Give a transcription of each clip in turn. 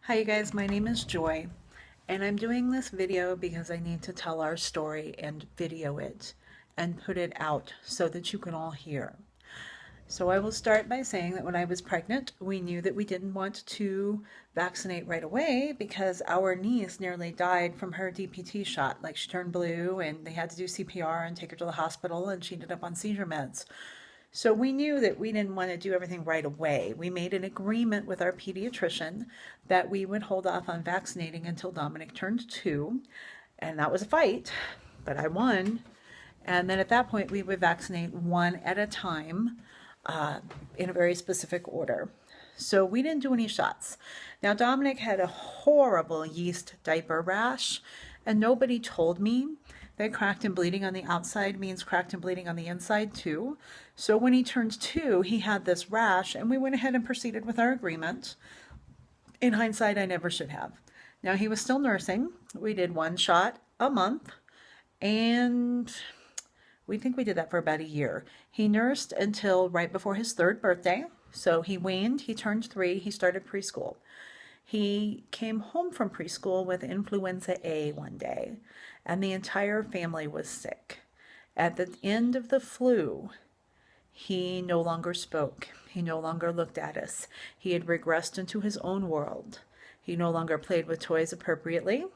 Hi you guys, my name is Joy, and I'm doing this video because I need to tell our story and video it and put it out so that you can all hear. So I will start by saying that when I was pregnant, we knew that we didn't want to vaccinate right away because our niece nearly died from her DPT shot. Like, she turned blue and they had to do CPR and take her to the hospital, and she ended up on seizure meds. So we knew that we didn't want to do everything right away. We made an agreement with our pediatrician that we would hold off on vaccinating until Dominic turned 2. And that was a fight, but I won. And then at that point, we would vaccinate one at a time in a very specific order. So we didn't do any shots. Now, Dominic had a horrible yeast diaper rash, and nobody told me that cracked and bleeding on the outside means cracked and bleeding on the inside too. So when he turned 2, he had this rash, and we went ahead and proceeded with our agreement. In hindsight, I never should have. Now, he was still nursing. We did one shot a month, and we think we did that for about a year. He nursed until right before his 3rd birthday. So he weaned, he turned 3, he started preschool. He came home from preschool with influenza A one day, and the entire family was sick. At the end of the flu, he no longer spoke. He no longer looked at us. He had regressed into his own world. He no longer played with toys appropriately.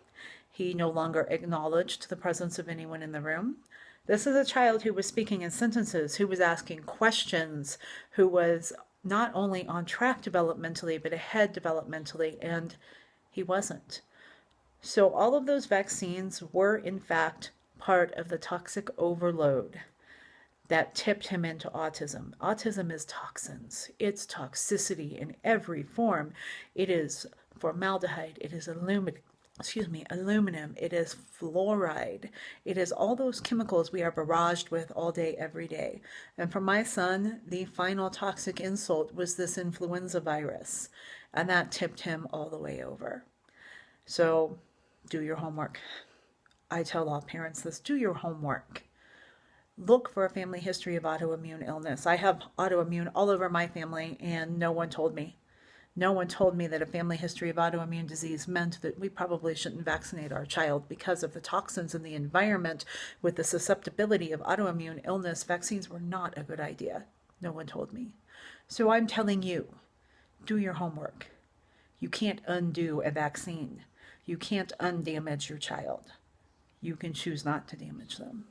He no longer acknowledged the presence of anyone in the room. This is a child who was speaking in sentences, who was asking questions, who was not only on track developmentally, but ahead developmentally, and he wasn't. So all of those vaccines were, in fact, part of the toxic overload that tipped him into autism. Autism is toxins. It's toxicity in every form. It is formaldehyde. It is aluminum, it is fluoride, it is all those chemicals we are barraged with all day, every day. And for my son, the final toxic insult was this influenza virus, and that tipped him all the way over. So do your homework. I tell all parents this: do your homework. Look for a family history of autoimmune illness. I have autoimmune all over my family, and no one told me. No one told me that a family history of autoimmune disease meant that we probably shouldn't vaccinate our child because of the toxins in the environment with the susceptibility of autoimmune illness. Vaccines were not a good idea. No one told me. So I'm telling you, do your homework. You can't undo a vaccine. You can't undamage your child. You can choose not to damage them.